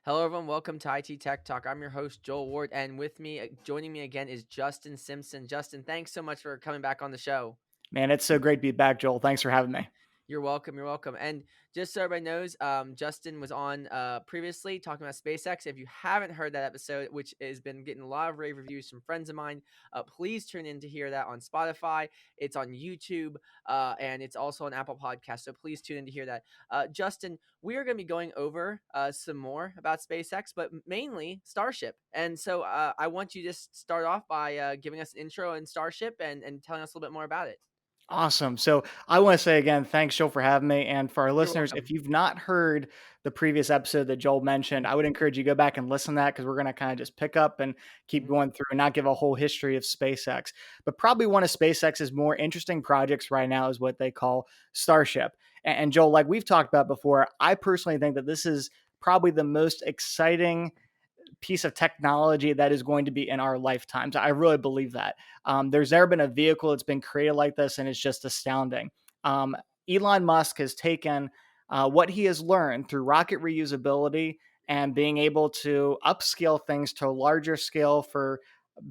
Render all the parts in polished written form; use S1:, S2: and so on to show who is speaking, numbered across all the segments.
S1: Hello, everyone. Welcome to IT Tech Talk. I'm your host, Joel Ward, and with me, joining me again is Justin Simpson. Justin, thanks so much for coming back on the show.
S2: Man, it's so great to be back, Joel. Thanks for having me.
S1: You're welcome. You're welcome. And just so everybody knows, Justin was on previously talking about SpaceX. If you haven't heard that episode, which has been getting a lot of rave reviews from friends of mine, please tune in to hear that on Spotify. It's on YouTube, and it's also on Apple Podcasts. So please tune in to hear that. Justin, we are going to be going over some more about SpaceX, but mainly Starship. And so I want you to just start off by giving us an intro in Starship and telling us a little bit more about it.
S2: Awesome. So I want to say again, thanks, Joel, for having me. And for our
S1: You're
S2: listeners, if
S1: welcome.
S2: you've not heard the previous episode that Joel mentioned, I would encourage you to go back and listen to that because we're going to kind of just pick up and keep
S1: Mhm.
S2: going through and not give a whole history of SpaceX. But probably one of SpaceX's more interesting projects right now is what they call Starship. And Joel, like we've talked about before, I personally think that this is probably the most exciting piece of technology that is going to be in our lifetimes. I really believe that. There's never been a vehicle that's been created like this, and it's just astounding. Um, Elon Musk has taken what he has learned through rocket reusability and being able to upscale things to a larger scale for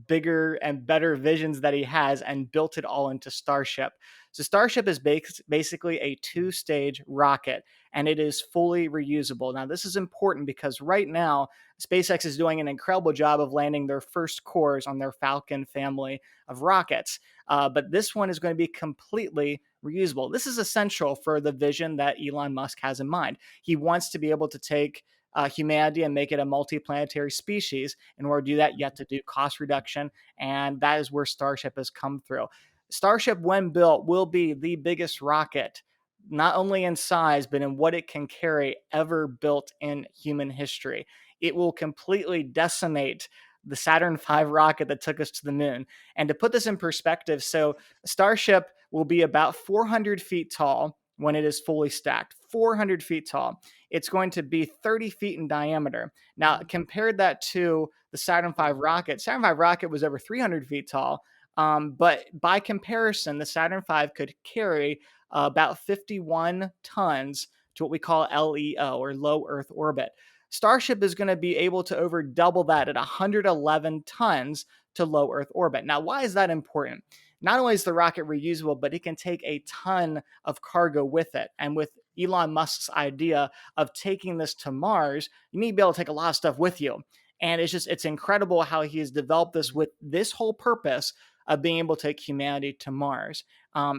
S2: bigger and better visions that he has and built it all into Starship. So Starship is basically a two-stage rocket and it is fully reusable. Now this is important because right now SpaceX is doing an incredible job of landing their first cores on their Falcon family of rockets. But this one is going to be completely reusable. This is essential for the vision that Elon Musk has in mind. He wants to be able to take humanity and make it a multi-planetary species. In order to do that, you have to do cost reduction, and that is where Starship has come through. Starship, when built, will be the biggest rocket, not only in size, but in what it can carry ever built in human history. It will completely decimate the Saturn V rocket that took us to the moon. And to put this in perspective, so Starship will be about 400 feet tall when it is fully stacked, 400 feet tall. It's going to be 30 feet in diameter. Now,
S1: Mhm.
S2: compared that to the Saturn V rocket, Saturn V rocket was over 300 feet tall. But by comparison, the Saturn V could carry about 51 tons to what we call LEO or low Earth orbit. Starship is going to be able to over double that at 111 tons to low Earth orbit. Now, why is that important? Not only is the rocket reusable, but it can take a ton of cargo with it. And with Elon Musk's idea of taking this to Mars, you need to be able to take a lot of stuff with you. And it's incredible how he has developed this
S1: Mhm.
S2: with this whole purpose of being able to take humanity to Mars.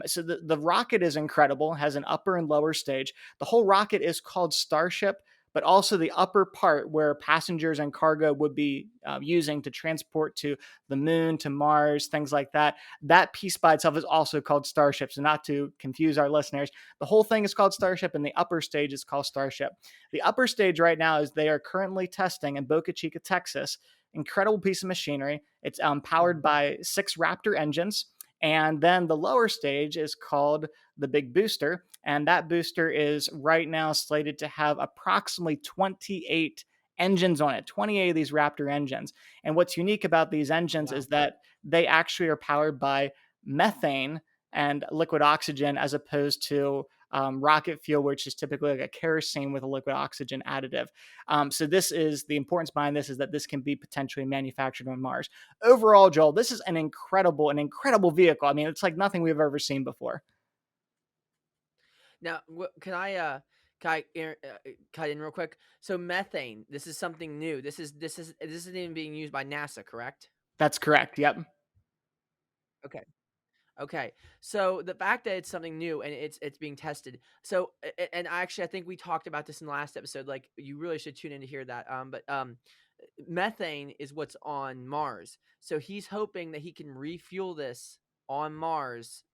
S2: So the rocket is incredible, has an upper and lower stage. The whole rocket is called Starship, but also the upper part where passengers and cargo would be using to transport to the moon, to Mars, things like that. That piece by itself is also called Starship. So, not to confuse our listeners, the whole thing is called Starship, and the upper stage is called Starship. The upper stage right now is they are currently testing in Boca Chica, Texas. Incredible piece of machinery. It's powered
S1: Mhm.
S2: by 6 Raptor engines. And then the lower stage is called the Big Booster. And that booster is right now slated to have approximately 28 engines on it, 28 of these Raptor engines. And what's unique about these engines
S1: Wow.
S2: is that they actually are powered by methane and liquid oxygen as opposed to rocket fuel, which is typically like a kerosene with a liquid oxygen additive. So this is the importance behind this is that this can be potentially manufactured on Mars. Overall, Joel, this is an incredible vehicle. I mean, it's like nothing we've ever seen before.
S1: Now, can I cut in real quick? So methane, this is something new. This isn't even being used by NASA, correct?
S2: That's correct. Yep.
S1: Okay. Okay. So the fact that it's something new and it's being tested. So and actually I think we talked about this in the last episode. Like you really should tune in to hear that. But methane is what's on Mars. So he's hoping that he can refuel this on Mars,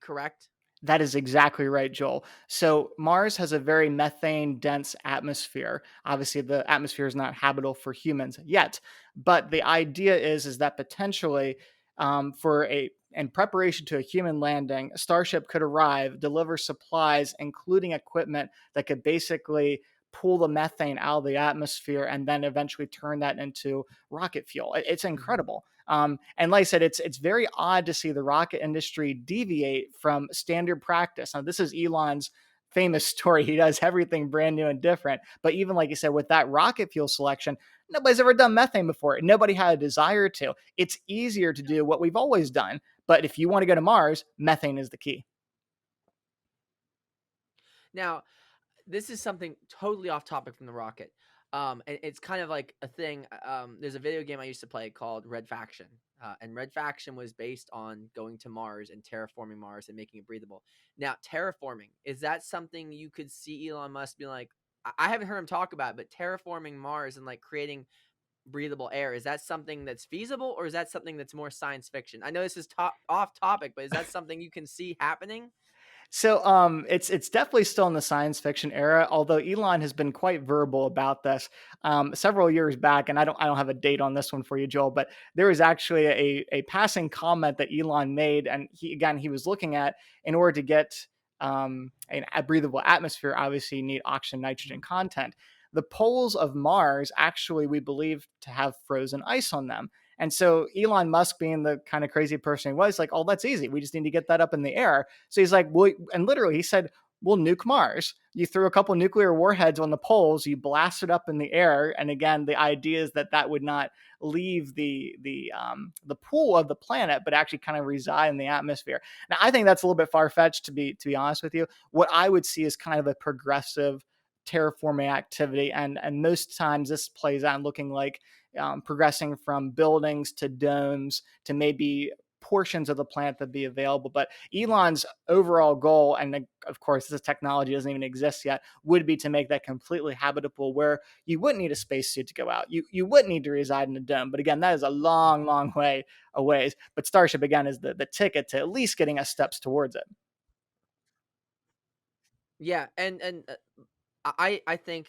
S1: correct?
S2: That is exactly right, Joel. So Mars has a very methane dense atmosphere. Obviously, the atmosphere is not habitable for humans yet, but the idea is that potentially, for a in preparation to a human landing, a Starship could arrive, deliver supplies, including equipment that could basically pull the methane out of the atmosphere and then eventually turn that into rocket fuel. It's
S1: Mhm.
S2: incredible. And like I said, it's very odd to see the rocket industry deviate from standard practice. Now, this is Elon's famous story. He does everything brand new and different. But even like you said, with that rocket fuel selection, nobody's ever done methane before. Nobody had a desire to. It's easier to do what we've always done. But if you want to go to Mars, methane is the key.
S1: Now, this is something totally off topic from the rocket. And it's kind of like a thing. There's a video game I used to play called Red Faction, and Red Faction was based on going to Mars and terraforming Mars and making it breathable. Now, terraforming, is that something you could see Elon Musk be like? I haven't heard him talk about it, but terraforming Mars and like creating breathable air, is that something that's feasible, or is that something that's more science fiction? I know this is off topic, but is that something you can see happening?
S2: So it's definitely still in the science fiction era, although Elon has been quite verbal about this several years back, and I don't have a date on this one for you, Joel, but there was actually a passing comment that Elon made, and he was looking at, in order to get a breathable atmosphere, obviously you need oxygen, nitrogen content. The poles of Mars actually we believe to have frozen ice on them. And so Elon Musk, being the kind of crazy person he was, like, oh, that's easy. We just need to get that up in the air. So he's like, well, and literally he said, we'll nuke Mars. You threw a couple nuclear warheads on the poles, you blast it up in the air, and again, the idea is that that would not leave the pool of the planet, but actually kind of reside in the atmosphere. Now, I think that's a little bit far fetched, to be honest with you. What I would see is kind of a progressive terraforming activity, and most times this plays out looking like progressing from buildings to domes to maybe portions of the planet that be available. But Elon's overall goal, and of course, this technology doesn't even exist yet, would be to make that completely habitable, where you wouldn't need a spacesuit to go out. You wouldn't need to reside in a dome. But again, that is a long, long way away. But Starship again is the ticket to at least getting us steps towards it.
S1: Yeah, and I think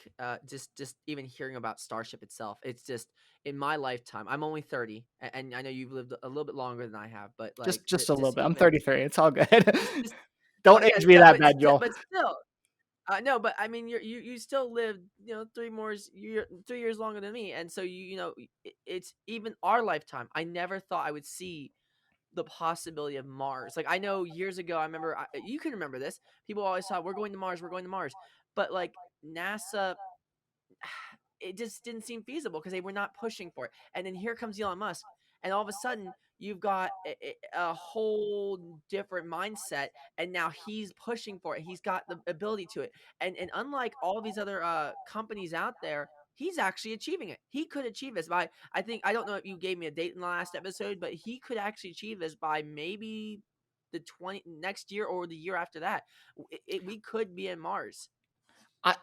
S1: just even hearing about Starship itself, it's just in my lifetime. I'm only 30, and I know you've lived a little bit longer than I have, but like
S2: Just a little
S1: just
S2: bit. I'm
S1: even
S2: 33. It's all good.
S1: just
S2: Don't
S1: yeah,
S2: age me
S1: yeah,
S2: that
S1: but
S2: bad,
S1: still,
S2: Joel.
S1: no, but I mean you still lived, 3 years longer than me, and so it's even our lifetime. I never thought I would see the possibility of Mars. Like I know years ago, I remember you can remember this. People always thought we're going to Mars, we're going to Mars, but like NASA, it just didn't seem feasible because they were not pushing for it. And then here comes Elon Musk, and all of a sudden you've got a whole different mindset, and now he's pushing for it. He's got the ability to it, and unlike all these other companies out there, he's actually achieving it. He could achieve this by, I think, I don't know if you gave me a date in the last episode, but he could actually achieve this by maybe the 20 next year or the year after that. We could be in Mars.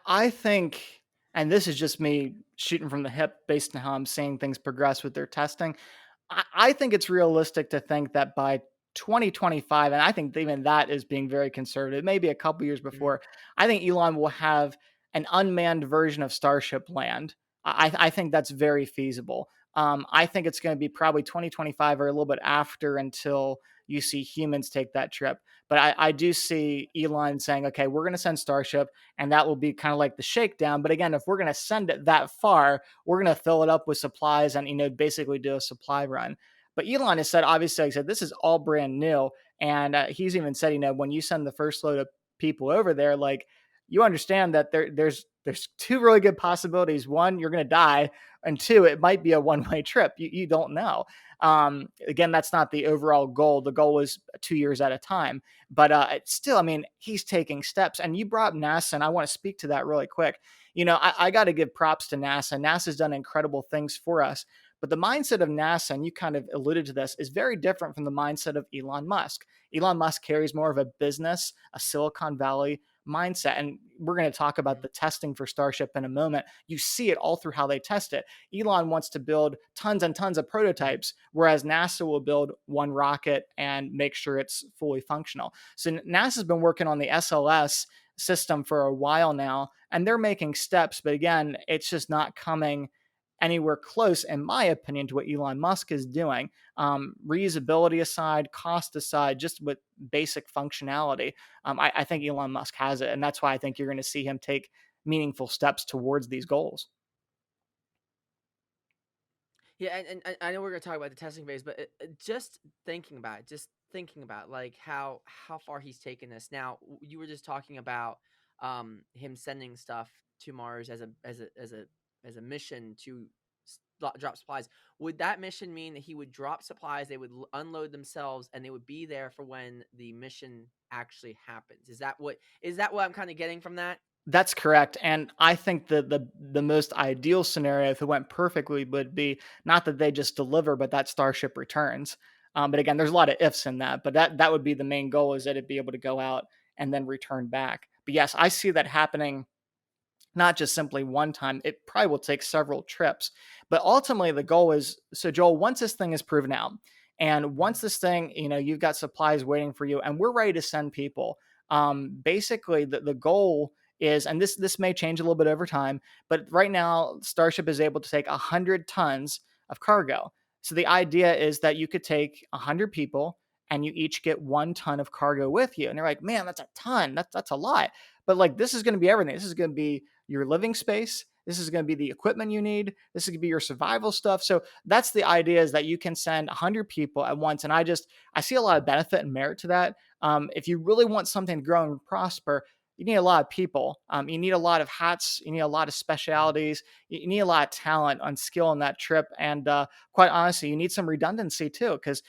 S2: I think, and this is just me shooting from the hip based on how I'm seeing things progress with their testing. I think it's realistic to think that by 2025, and I think even that is being very conservative, maybe a couple years
S1: Mhm.
S2: before, I think Elon will have an unmanned version of Starship land. I think that's very feasible. I think it's going to be probably 2025 or a little bit after until you see humans take that trip. But I do see Elon saying, okay, we're going to send Starship, and that will be kind of like the shakedown. But again, if we're going to send it that far, we're going to fill it up with supplies and, basically do a supply run. But Elon has said, obviously, he said, this is all brand new. And he's even said, when you send the first load of people over there, like, you understand that there's two really good possibilities. One, you're going to die, and two, it might be a one-way trip. You don't know. Again, that's not the overall goal. The goal is 2 years at a time. But it's still, I mean, he's taking steps. And you brought up NASA, and I want to speak to that really quick. I got to give props to NASA. NASA's done incredible things for us. But the mindset of NASA, and you kind of alluded to this, is very different from the mindset of Elon Musk. Elon Musk carries more of a business, a Silicon Valley mindset. And we're going to talk about
S1: Mhm.
S2: the testing for Starship in a moment. You see it all through how they test it. Elon wants to build tons and tons of prototypes, whereas NASA will build one rocket and make sure it's fully functional. So NASA's been working on the SLS system for a while now, and they're making steps. But again, it's just not coming anywhere close, in my opinion, to what Elon Musk is doing. Reusability aside, cost aside, just with basic functionality, I think Elon Musk has it, and that's why I think you're going to see him take meaningful steps towards these goals.
S1: Yeah, and I know we're gonna talk about the testing phase, but just thinking about like how far he's taken this. Now, you were just talking about him sending stuff to Mars as a mission to drop supplies. Would that mission mean that he would drop supplies, they would unload themselves, and they would be there for when the mission actually happens? Is that what I'm kind of getting from that?
S2: That's correct, and I think that the most ideal scenario, if it went perfectly, would be not that they just deliver, but that Starship returns. But again, there's a lot of ifs in that. But that would be the main goal, is that it'd be able to go out and then return back. But yes, I see that happening not just simply one time. It probably will take several trips. But ultimately, the goal is, so Joel, once this thing is proven out, and once this thing, you've got supplies waiting for you, and we're ready to send people. Basically, the goal is, and this may change a little bit over time, but right now, Starship is able to take 100 tons of cargo. So the idea is that you could take 100 people, and you each get 1 ton of cargo with you. And you're like, man, that's a ton. That's a lot. But like, this is going to be everything. This is going to be your living space. This is going to be the equipment you need. This is going to be your survival stuff. So that's the idea, is that you can send 100 people at once. And I see a lot of benefit and merit to that. If you really want something to grow and prosper, you need a lot of people. You need a lot of hats. You need a lot of specialities. You need a lot of talent and skill on that trip. And quite honestly, you need some redundancy too, because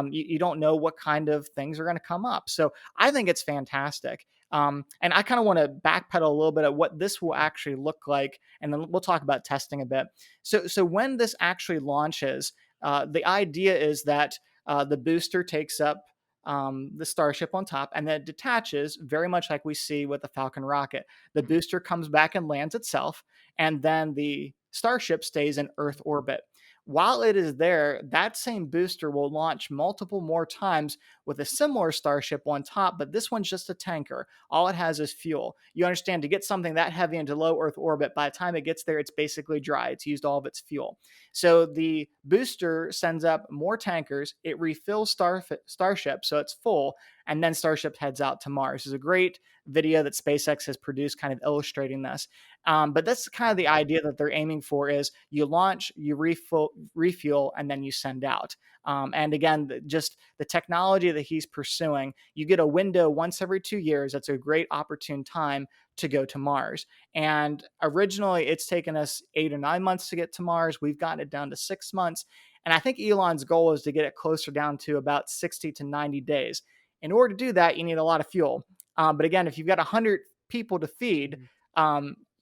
S2: you don't know what kind of things are going to come up. So I think it's fantastic. And I kind of want to backpedal a little bit at what this will actually look like, and then we'll talk about testing a bit. So when this actually launches, the idea is that the booster takes up the Starship on top, and then it detaches, very much like we see with the Falcon rocket. The booster comes back and lands itself, and then the Starship stays in Earth orbit. While it is there, that same booster will launch multiple more times with a similar Starship on top, but this one's just a tanker. All it has is fuel. You understand, to get something that heavy into low Earth orbit, by the time it gets there, it's basically dry. It's used all of its fuel. So the booster sends up more tankers. It refills Starship, so it's full, and then Starship heads out to Mars. There's a great video that SpaceX has produced kind of illustrating this. But that's kind of the idea that they're aiming for, is you launch, you refuel, and then you send out. And again, just the technology that he's pursuing, you get a window once every 2 years. That's a great opportune time to go to Mars. And originally, it's taken us 8 or 9 months to get to Mars. We've gotten it down to 6 months. And I think Elon's goal is to get it closer down to about 60 to 90 days. In order to do that, you need a lot of fuel. But again, if you've got 100 people to feed,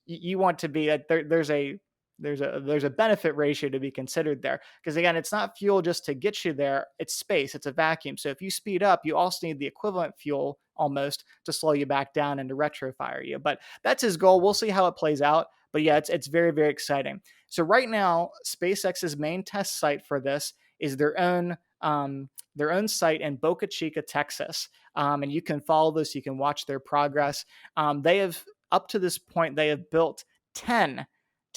S2: you want to be there's a benefit ratio to be considered there, because again, it's not fuel just to get you there, it's space, it's a vacuum. So if you speed up, you also need the equivalent fuel almost to slow you back down and to retrofire you. But that's his goal. We'll see how it plays out. But yeah, it's very, very exciting. So right now, SpaceX's main test site for this is their own site in Boca Chica, Texas. And you can follow this, you can watch their progress. They have, up to this point, they have built 10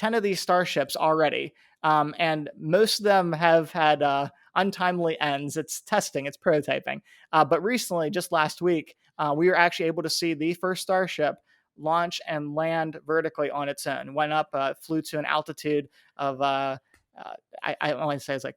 S2: of these starships already. And most of them have had untimely ends. It's testing, it's prototyping. But recently, just last week, we were actually able to see the first Starship launch and land vertically on its own. Went up, flew to an altitude of I only say it's like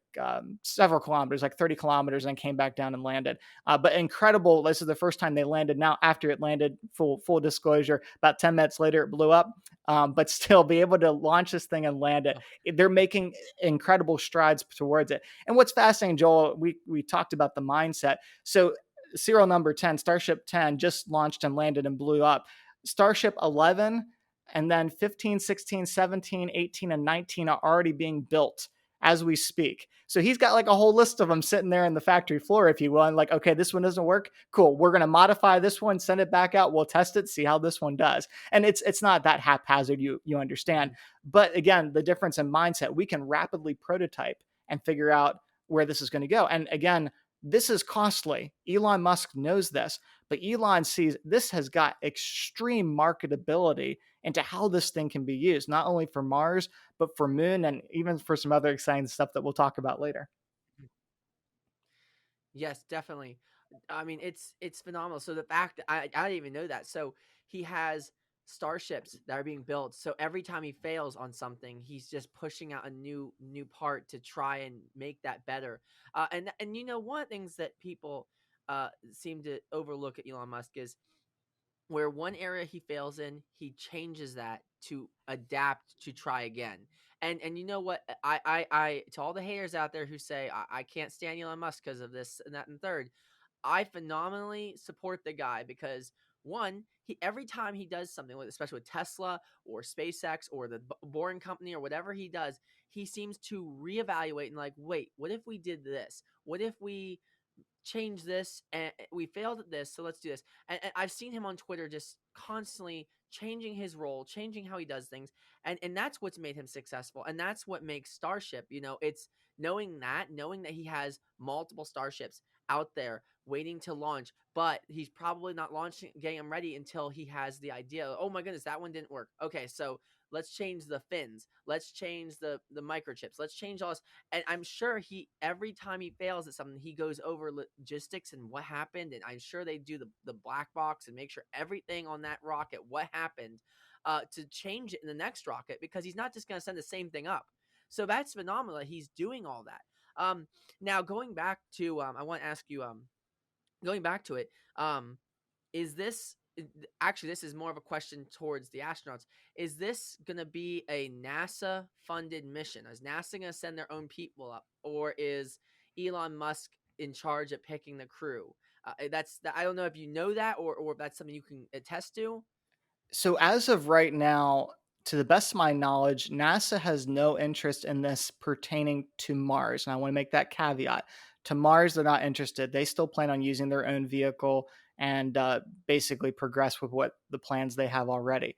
S2: several kilometers, like 30 kilometers, and came back down and landed. But incredible. This is the first time they landed. Now, after it landed, full disclosure, about 10 minutes later, it blew up. But still, be able to launch this thing and land it, they're making incredible strides towards it. And what's fascinating, Joel, we talked about the mindset. So serial number 10, Starship 10, just launched and landed and blew up. Starship 11, and then 15, 16, 17, 18, and 19 are already being built as we speak. So he's got like a whole list of them sitting there in the factory floor, if you will. And like, okay, this one doesn't work. Cool. We're going to modify this one, send it back out. We'll test it, see how this one does. And it's not that haphazard, you understand. But again, the difference in mindset, we can rapidly prototype and figure out where this is going to go. And again, this is costly. Elon Musk knows this, but Elon sees this has got extreme marketability into how this thing can be used, not only for Mars, but for Moon, and even for some other exciting stuff that we'll talk about later.
S1: Yes, definitely. I mean, it's phenomenal. So the fact that I didn't even know that. So he has starships that are being built. So every time he fails on something, he's just pushing out a new part to try and make that better. And one of the things that people seem to overlook at Elon Musk is where one area he fails in, he changes that to adapt to try again. And you know what? I to all the haters out there who say I can't stand Elon Musk because of this and that and third, I phenomenally support the guy because one, he every time he does something, especially with Tesla or SpaceX or the Boring Company or whatever he does, he seems to reevaluate and like, wait, what if we did this? What if we change this and we failed at this, so let's do this. And I've seen him on Twitter just constantly changing his role, changing how he does things, and that's what's made him successful, and that's what makes Starship, it's knowing that he has multiple starships out there waiting to launch, but he's probably not launching getting them ready until he has the idea. Oh my goodness, that one didn't work. Okay, so let's change the fins, let's change the microchips, let's change all this. And I'm sure he every time he fails at something, he goes over logistics and what happened. And I'm sure they do the black box and make sure everything on that rocket, what happened, to change it in the next rocket, because he's not just going to send the same thing up. So that's phenomenal that he's doing all that. Now going back to, I want to ask you, going back to it, is this actually, this is more of a question towards the astronauts. Is this going to be a NASA funded mission? Is NASA going to send their own people up, or is Elon Musk in charge of picking the crew? I don't know if you know that, or if that's something you can attest to.
S2: So as of right now, to the best of my knowledge, NASA has no interest in this pertaining to Mars. And I want to make that caveat. To Mars, they're not interested. They still plan on using their own vehicle and basically progress with what the plans they have already.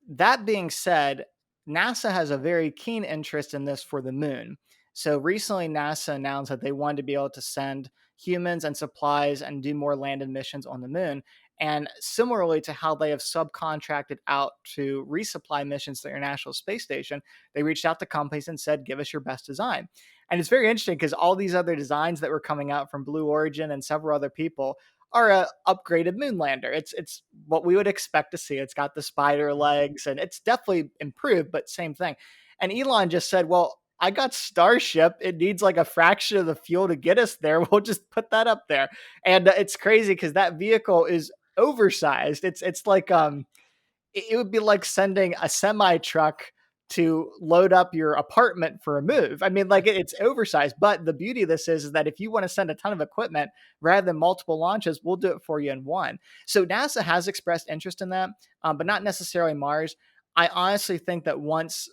S2: That being said, NASA has a very keen interest in this for the moon. So recently, NASA announced that they wanted to be able to send humans and supplies and do more landed missions on the moon. And similarly to how they have subcontracted out to resupply missions to the International Space Station, they reached out to companies and said, give us your best design. And it's very interesting because all these other designs that were coming out from Blue Origin and several other people are a upgraded moon lander. It's what we would expect to see. It's got the spider legs and it's definitely improved, but same thing. And Elon just said, "Well, I got Starship. It needs like a fraction of the fuel to get us there. We'll just put that up there." And it's crazy because that vehicle is oversized. It's like it would be like sending a semi truck to load up your apartment for a move. I mean, like it's oversized, but the beauty of this is that if you want to send a ton of equipment rather than multiple launches, we'll do it for you in one. So NASA has expressed interest in that, but not necessarily Mars. I honestly think that once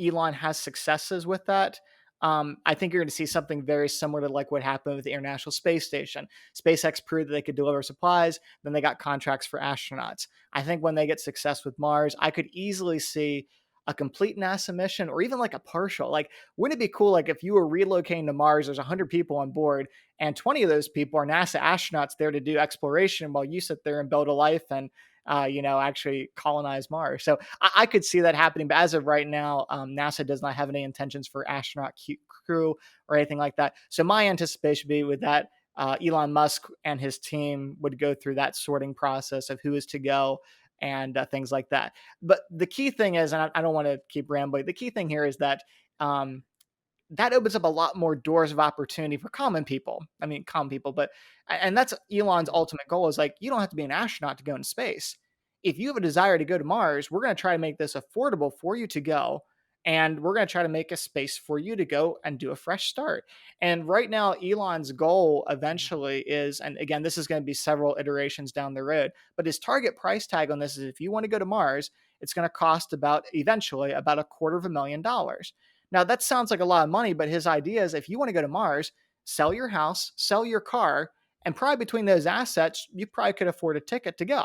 S2: Elon has successes with that, I think you're going to see something very similar to like what happened with the International Space Station. SpaceX proved that they could deliver supplies, then they got contracts for astronauts. I think when they get success with Mars, I could easily see a complete NASA mission or even like a partial. Like, wouldn't it be cool? Like, if you were relocating to Mars, there's 100 people on board, and 20 of those people are NASA astronauts there to do exploration while you sit there and build a life and actually colonize Mars. So I could see that happening. But as of right now, NASA does not have any intentions for astronaut crew or anything like that. So my anticipation would be with that, Elon Musk and his team would go through that sorting process of who is to go and things like that. But the key thing is, and I don't want to keep rambling, the key thing here is that that opens up a lot more doors of opportunity for common people. I mean, common people, but and that's Elon's ultimate goal is like, you don't have to be an astronaut to go into space. If you have a desire to go to Mars, we're going to try to make this affordable for you to go. And we're going to try to make a space for you to go and do a fresh start. And right now, Elon's goal eventually is, and again, this is going to be several iterations down the road, but his target price tag on this is if you want to go to Mars, it's going to cost about eventually about $250,000. Now, that sounds like a lot of money, but his idea is if you want to go to Mars, sell your house, sell your car, and probably between those assets, you probably could afford a ticket to go.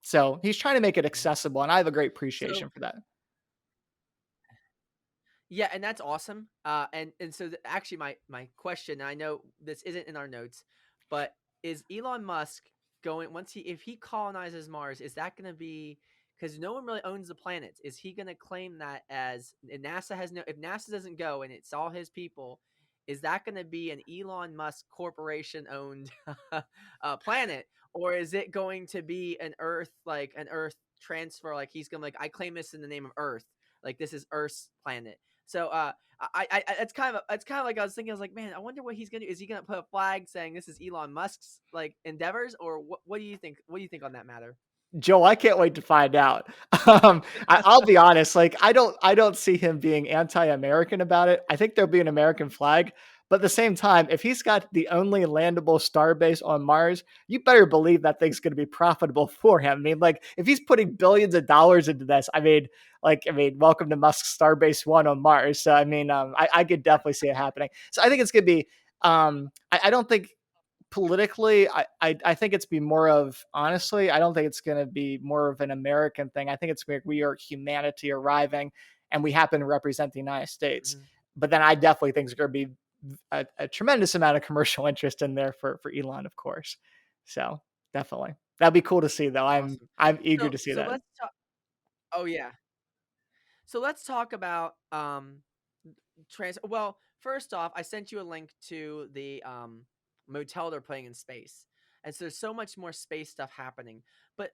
S2: So he's trying to make it accessible, and I have a great
S1: So
S2: appreciation for that.
S1: yeah, and that's awesome. And so actually, my question, and I know this isn't in our notes, but is Elon Musk going once he if he colonizes Mars? Is that going to be because no one really owns the planets? Is he going to claim that as and NASA has no? If NASA doesn't go and it's all his people, is that going to be an Elon Musk corporation owned planet, or is it going to be an Earth transfer? Like he's going to like I claim this in the name of Earth. Like this is Earth's planet, So it's kind of like I was thinking. I was like, man, I wonder what he's gonna do. Is he gonna put a flag saying this is Elon Musk's like endeavors, or what do you think? What do you think on that matter?
S2: Joel, I can't wait to find out. I'll be honest, like I don't see him being anti-American about it. I think there'll be an American flag, but at the same time, if he's got the only landable star base on Mars, you better believe that thing's going to be profitable for him. I mean, like if he's putting billions of dollars into this, I mean, welcome to Musk's Starbase One on Mars. So I could definitely see it happening. So I think it's going to be. I don't think politically, I think it's be more of honestly, I don't think it's going to be more of an American thing. I think it's where we are humanity arriving, and we happen to represent the United States.
S1: Mhm.
S2: But then I definitely think there's going to be a tremendous amount of commercial interest in there for Elon, of course. So definitely that'd be cool to see, though. I'm
S1: Awesome.
S2: I'm eager
S1: So
S2: to see
S1: so
S2: that.
S1: let's talk. Oh yeah. So let's talk about well, first off, I sent you a link to the motel they're playing in space. And so there's so much more space stuff happening. But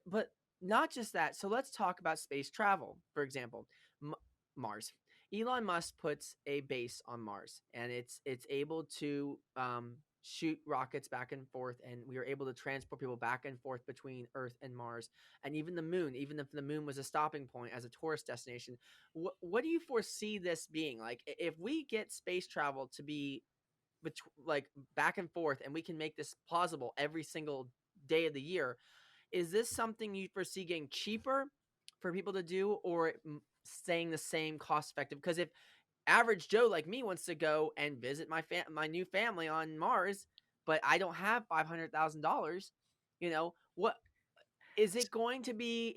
S1: not just that. So let's talk about space travel. For example, M- Mars. Elon Musk puts a base on Mars, and it's able to shoot rockets back and forth, and we are able to transport people back and forth between Earth and Mars, and even the moon. Even if the moon was a stopping point as a tourist destination, what do you foresee this being like if we get space travel to be like back and forth, and we can make this plausible every single day of the year? Is this something you foresee getting cheaper for people to do, or staying the same cost effective? Because if average Joe like me wants to go and visit my new family on Mars, but I don't have $500,000, what is it going to be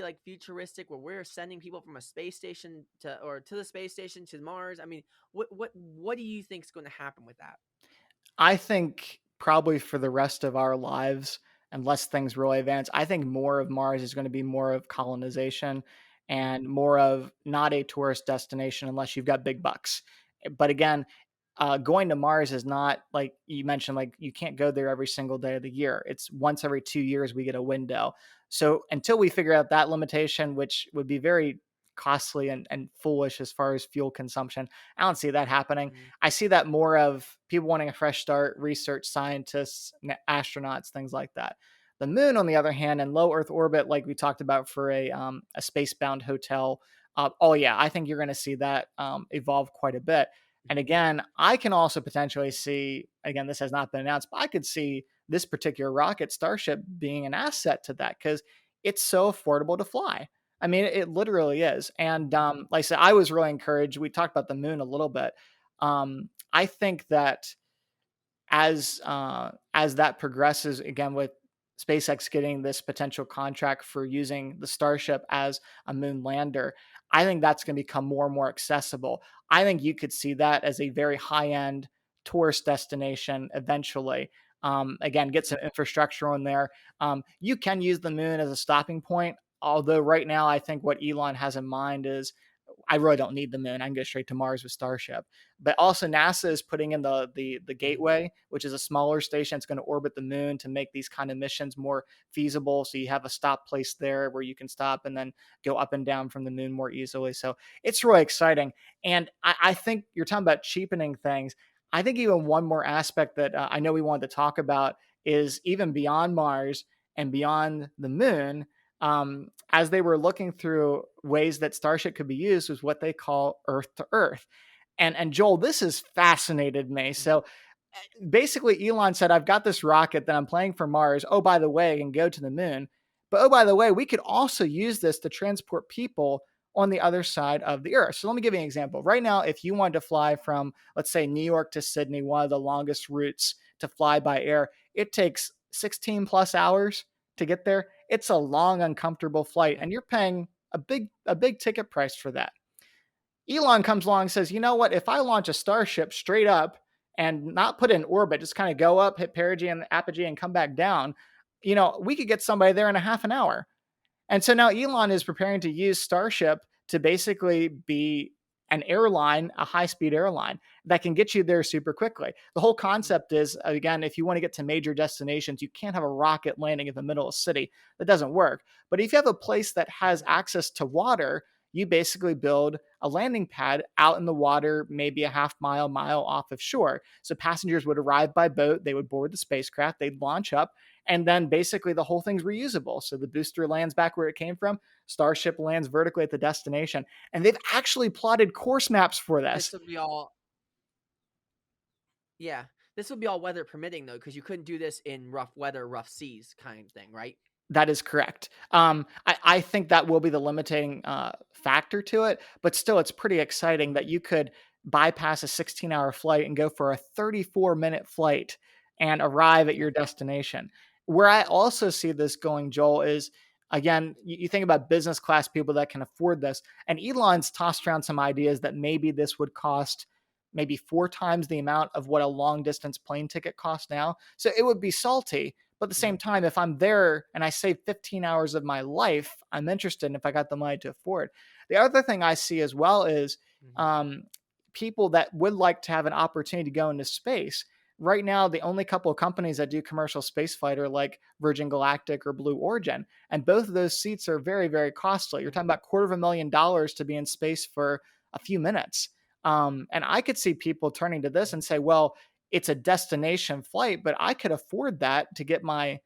S1: like futuristic where we're sending people from a space station to the space station to Mars? I mean, what do you think is going to happen with that?
S2: I think probably for the rest of our lives, unless things really advance, I think more of Mars is going to be more of colonization and more of not a tourist destination unless you've got big bucks. But again, going to Mars is not like you mentioned, like you can't go there every single day of the year. It's once every 2 years we get a window. So until we figure out that limitation, which would be very costly and foolish as far as fuel consumption, I don't see that happening.
S1: Mm-hmm.
S2: I see that more of people wanting a fresh start, research scientists, astronauts, things like that. The moon, on the other hand, in low Earth orbit, like we talked about for a space-bound hotel, oh yeah, I think you're going to see that evolve quite a bit. And
S1: Mm-hmm.
S2: again, I can also potentially see, again, this has not been announced, but I could see this particular rocket, Starship, being an asset to that because it's so affordable to fly. I mean, it literally is. And like I said, I was really encouraged. We talked about the moon a little bit. I think that as that progresses, again with SpaceX getting this potential contract for using the Starship as a moon lander, I think that's going to become more and more accessible. I think you could see that as a very high end tourist destination eventually. Again, get some infrastructure on there. You can use the moon as a stopping point. Although right now, I think what Elon has in mind is I really don't need the moon. I can go straight to Mars with Starship. But also NASA is putting in the
S1: Mm-hmm.
S2: Gateway, which is a smaller station. It's going to orbit the moon to make these kind of missions more feasible. So you have a stop place there where you can stop and then go up and down from the moon more easily. So it's really exciting. And I think you're talking about cheapening things. I think even one more aspect that I know we wanted to talk about is even beyond Mars and beyond the moon, as they were looking through ways that Starship could be used, was what they call Earth to Earth. And Joel, this has fascinated me.
S1: Mm-hmm.
S2: So basically, Elon said, "I've got this rocket that I'm playing for Mars. Oh, by the way, I can go to the moon. But oh, by the way, we could also use this to transport people on the other side of the Earth." So let me give you an example. Right now, if you wanted to fly from, let's say, New York to Sydney, one of the longest routes to fly by air, it takes 16 plus hours to get there. It's a long, uncomfortable flight,
S1: Mm-hmm.
S2: and you're paying a big ticket price for that. Elon comes along and says, you know what? If I launch a Starship straight up and not put it in orbit, just kind of go up, hit perigee and apogee, and come back down, we could get somebody there in a half an hour. And so now Elon is preparing to use Starship to basically be an airline, a high speed airline that can get you there super quickly. The whole concept is, again, if you want to get to major destinations, you can't have a rocket landing in the middle of a city. That doesn't work. But if you have a place that has
S1: Mm-hmm.
S2: access to water, you basically build a landing pad out in the water, maybe a mile off of shore. So passengers would arrive by boat, they would board the spacecraft, they'd launch up, and then basically the whole thing's reusable. So the booster lands back where it came from, Starship lands vertically at the destination. And they've actually plotted course maps for
S1: This
S2: this.
S1: would be all yeah. This would be all weather permitting though, because you couldn't do this in rough weather, rough seas kind of thing, right?
S2: That is correct. I think that will be the limiting factor to it, but still, it's pretty exciting that
S1: Mhm.
S2: you could bypass a 16-hour flight and go for a 34-minute flight and arrive at
S1: Yeah.
S2: your destination. Where I also see this going, Joel, is again, you think about business class people that can afford this, and Elon's tossed around some ideas that maybe this would cost maybe 4 times the amount of what a long distance plane ticket costs now. So it would be salty, but at the same
S1: Mhm.
S2: time, if I'm there and I save 15 hours of my life, I'm interested in if I got the money to afford. The other thing I see as well is
S1: Mhm.
S2: um, people that would like to have an opportunity to go into space. Right now, the only couple of companies that do commercial spaceflight are like Virgin Galactic or Blue Origin, and both of those seats are very, very costly. You're talking
S1: Mhm.
S2: about $250,000 to be in space for a few minutes. And I could see people turning to this and
S1: Mhm.
S2: say, well, it's a destination flight, but I could afford that to get my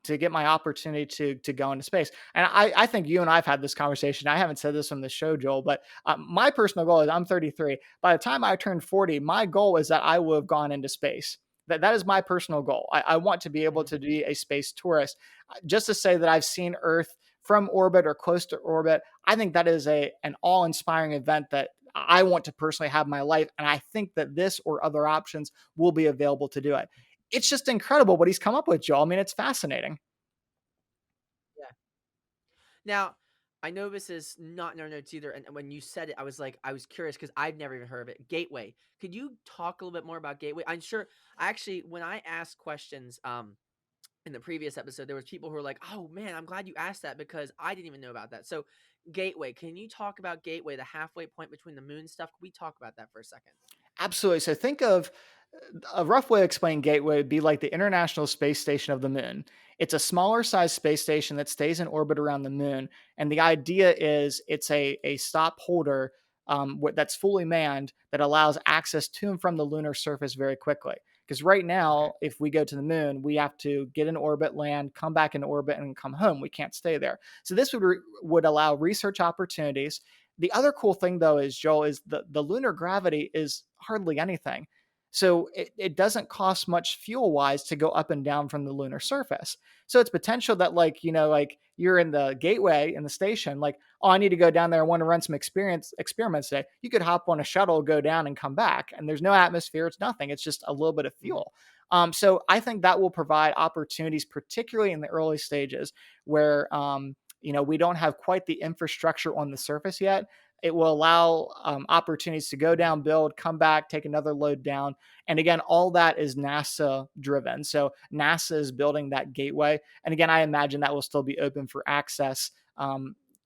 S2: opportunity to go into space. And I think you and I've had this conversation. I haven't said this on the show, Joel, but my personal goal is I'm 33. By the time I turn 40, my goal is that I will have gone into space. That is my personal goal. I want to be able
S1: Mhm.
S2: to be a space tourist. Just to say that I've seen Earth from orbit or close to orbit, I think that is an all inspiring event that I want to personally have in my life. And I think that this or other options will be available to do it. It's just incredible what he's come up with, Joel. I mean, it's fascinating.
S1: Yeah. Now, I know this is not in our notes either, and when you said it, I was curious because I've never even heard of it. Gateway. Could you talk a little bit more about Gateway? I'm sure. I actually, when I asked questions, in the previous episode, there was people who were like, "Oh man, I'm glad you asked that because I didn't even know about that." So, Gateway. Can you talk about Gateway, the halfway point between the moon stuff? Can we talk about that for a second?
S2: Absolutely. So think of a rough way to explain Gateway would be like the International Space Station of the Moon. It's a smaller size space station that stays in orbit around the moon. And the idea is it's a stop holder that's fully manned that allows access to and from the lunar surface very quickly. Because right
S1: Okay.
S2: now, if we go to the moon, we have to get in orbit, land, come back in orbit, and come home. We can't stay there. So this would allow research opportunities. The other cool thing, though, is Joel, is the lunar gravity is hardly anything. So it doesn't cost much fuel wise to go up and down from the lunar surface. So it's potential that like you're in the gateway in the station, like, oh, I need to go down there. I want to run some experiments today. You could hop on a shuttle, go down and come back. And there's no atmosphere. It's nothing. It's just a little bit of
S1: Mhm.
S2: fuel. So I think that will provide opportunities, particularly in the early stages where we don't have quite the infrastructure on the surface yet. It will allow opportunities to go down, build, come back, take another load down. And again, all that is NASA driven. So NASA is building that gateway. And again, I imagine that will still be open for access.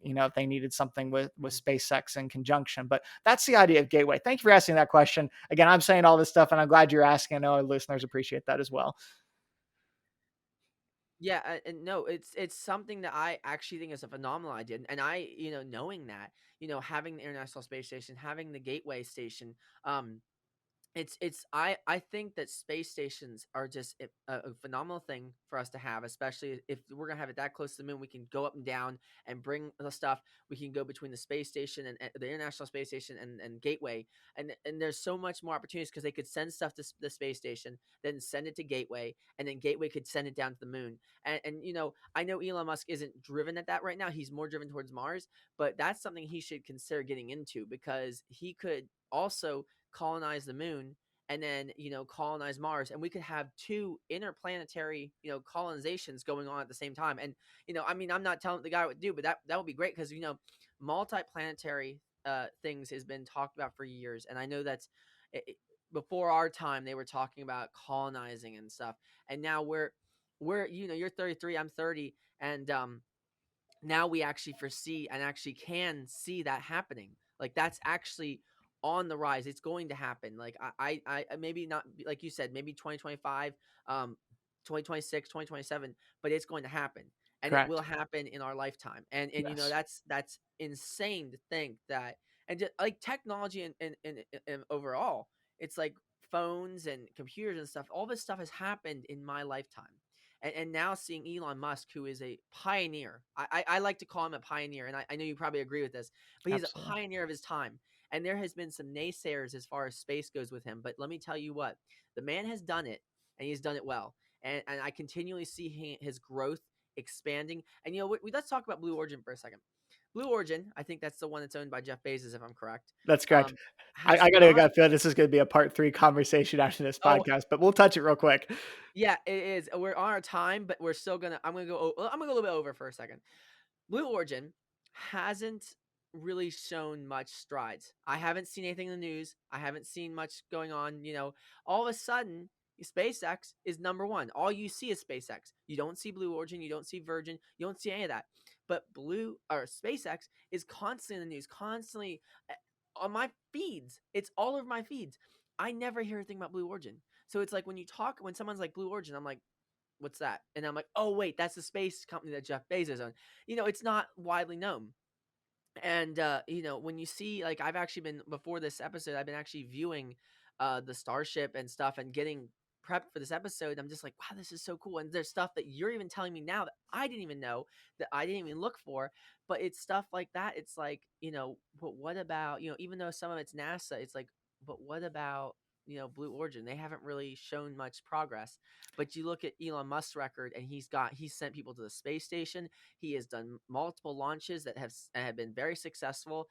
S2: If they needed something with
S1: Mhm.
S2: SpaceX in conjunction. But that's the idea of gateway. Thank you for asking that question. Again, I'm saying all this stuff and I'm glad you're asking. I know our listeners appreciate that as well.
S1: Yeah, and no, it's something that I actually think is a phenomenal idea, and I, knowing that, having the International Space Station, having the Gateway Station, um, I think that space stations are just a phenomenal thing for us to have, especially if we're gonna have it that close to the moon. We can go up and down and bring the stuff. We can go between the space station and the International Space Station and Gateway, and there's so much more opportunities because they could send stuff to the space station, then send it to Gateway, and then Gateway could send it down to the moon. And I know Elon Musk isn't driven at that right now. He's more driven towards Mars, but that's something he should consider getting into because he could also colonize the moon and then colonize Mars, and we could have two interplanetary colonizations going on at the same time. And I mean, I'm not telling the guy what to do, but that would be great because multiplanetary things has been talked about for years, and I know that's before our time they were talking about colonizing and stuff, and now we're you're 33, I'm 30, and now we actually foresee and actually can see that happening. Like that's actually on the rise. It's going to happen. Like maybe not like you said, maybe 2025, 2026, 2027, but it's going to happen. and it will
S2: Correct.
S1: happen in our lifetime. And
S2: Yes.
S1: that's insane to think that. And just like technology and overall, it's like phones and computers and stuff, all this stuff has happened in my lifetime. And now seeing Elon Musk, who is a pioneer, I like to call him a pioneer, and I know you probably agree with this, but he's a
S2: Absolutely.
S1: pioneer of his time. And there has been some naysayers as far as space goes with him, but let me tell you what, the man has done it, and he's done it well. And I continually see his growth expanding. And let's talk about Blue Origin for a second. Blue Origin, I think that's the one that's owned by Jeff Bezos, if I'm correct.
S2: That's correct.
S1: Um, has
S2: I
S1: not.
S2: gotta feel this is gonna be a part 3 conversation after this
S1: Oh,
S2: podcast, but we'll touch it real quick.
S1: yeah, it is. We're on our time, but we're still gonna. I'm gonna go a little bit over for a second. Blue Origin hasn't really shown much strides. I haven't seen anything in the news. I haven't seen much going on. All of a sudden, SpaceX is number one. All you see is SpaceX. You don't see Blue Origin. You don't see Virgin. You don't see any of that. But Blue or SpaceX is constantly in the news, constantly on my feeds. It's all over my feeds. I never hear anything about Blue Origin. So it's like when someone's like Blue Origin, I'm like, what's that? And I'm like, oh wait, that's the space company that Jeff Bezos owns. It's not widely known. And when you see, like, I've actually been, before this episode, I've been actually viewing the Starship and stuff and getting prepped for this episode. I'm just like, wow, this is so cool. And there's stuff that you're even telling me now that I didn't even know, that I didn't even look for. But it's stuff like that. It's like, but what about, even though some of it's NASA, it's like, but what about, Blue Origin? They haven't really shown much progress. But you look at Elon Musk's record, and he's sent people to the space station. He has done multiple launches that have been very successful.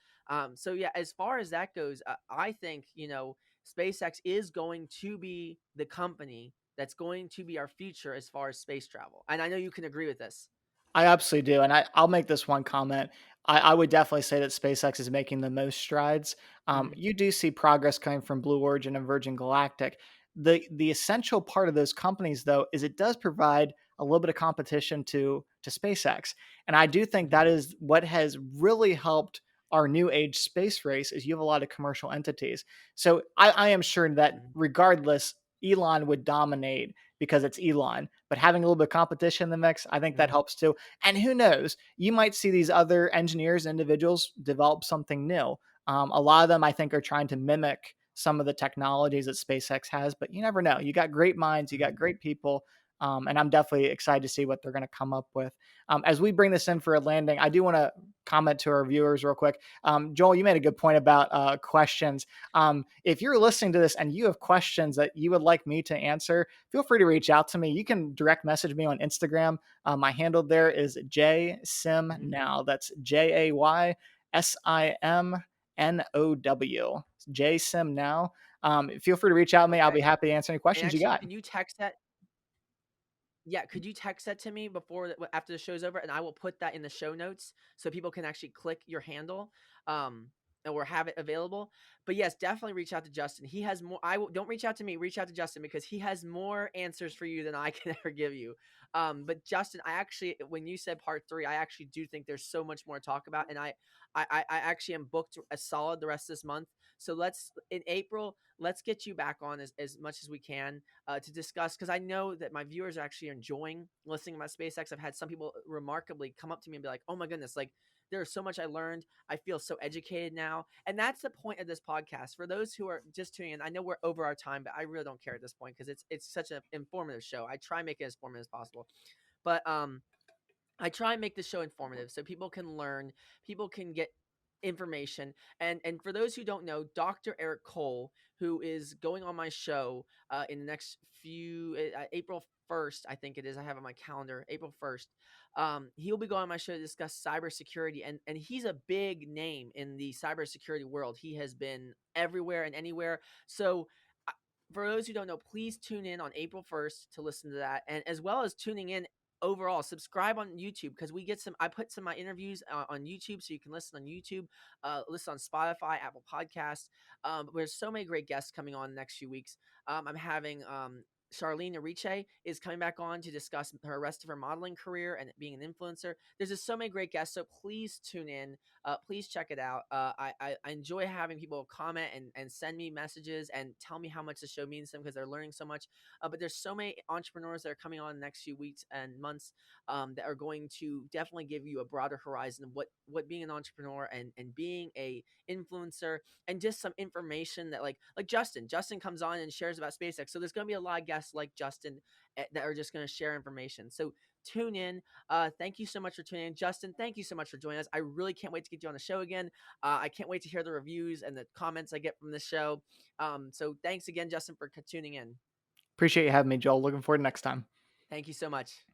S1: So yeah, as far as that goes, I think SpaceX is going to be the company that's going to be our future as far as space travel. And I know you can agree with this.
S2: I absolutely do, and I'll make this one comment. I would definitely say that SpaceX is making the most strides.
S1: Mhm,
S2: You do see progress coming from Blue Origin and Virgin Galactic. The essential part of those companies, though, is it does provide a little bit of competition to SpaceX, and I do think
S1: mhm,
S2: that is what has really helped our new age space race. Is you have a lot of commercial entities. So I am sure that
S1: mhm,
S2: regardless, Elon would dominate because it's Elon. But having a little bit of competition in the mix, I think that
S1: mhm,
S2: helps too. And who knows, you might see these other engineers, individuals develop something new. A lot of them, I think, are trying to mimic some of the technologies that SpaceX has, but you never know. You got great minds, you got
S1: mhm.
S2: great people. And I'm definitely excited to see what they're going to come up with. As we bring this in for a landing, I do want to comment to our viewers real quick. Joel, you made a good point about questions. If you're listening to this and you have questions that you would like me to answer, feel free to reach out to me. You can direct message me on Instagram. My handle there is
S1: Mhm.
S2: JSimNow. That's JaySimNow. JSimNow. Feel free to reach out to me. I'll
S1: Okay.
S2: be happy to answer any
S1: And
S2: questions you
S1: actually,
S2: got.
S1: can you text that? Yeah, could you text that to me after the show's over, and I will put that in the show notes so people can actually click your handle, um, or have it available. But yes, definitely reach out to Justin. He has more. Don't reach out to me. Reach out to Justin because he has more answers for you than I can ever give you. But Justin, I actually, when you said part three, I actually do think there's so much more to talk about, and I actually am booked a solid the rest of this month. So let's in April, let's get you back on as much as we can to discuss, because I know that my viewers are actually enjoying listening about SpaceX. I've had some people remarkably come up to me and be like, "Oh my goodness, like there's so much I learned. I feel so educated now." And that's the point of this podcast. For those who are just tuning in, I know we're over our time, but I really don't care at this point because it's such an informative show. I try and make it as informative as possible. But I try and make the show informative so people can learn, people can get information. And for those who don't know, Dr. Eric Cole, who is going on my show in the next few April 1st, I think it is. I have on my calendar, April 1st. He'll be going on my show to discuss cybersecurity, and he's a big name in the cybersecurity world. He has been everywhere and anywhere. So uh, for those who don't know, please tune in on April 1st to listen to that, and as well as tuning in overall, subscribe on YouTube because I put some of my interviews on YouTube, so you can listen on YouTube, listen on Spotify, Apple Podcasts. There's so many great guests coming on the next few weeks. I'm having Charlene Ariche is coming back on to discuss her rest of her modeling career and being an influencer. There's just so many great guests, so please tune in. Please check it out. I enjoy having people comment and send me messages and tell me how much the show means to them because they're learning so much. But there's so many entrepreneurs that are coming on in the next few weeks and months that are going to definitely give you a broader horizon of what being an entrepreneur and being a influencer, and just some information that like Justin comes on and shares about SpaceX. So there's going to be a lot of guests like Justin that are just going to share information. So tune in. Thank you so much for tuning in, Justin. Thank you so much for joining us. I really can't wait to get you on the show again. I can't wait to hear the reviews and the comments I get from the show. So thanks again, Justin, for tuning in.
S2: Appreciate you having me, Joel. Looking forward to next time.
S1: Thank you so much.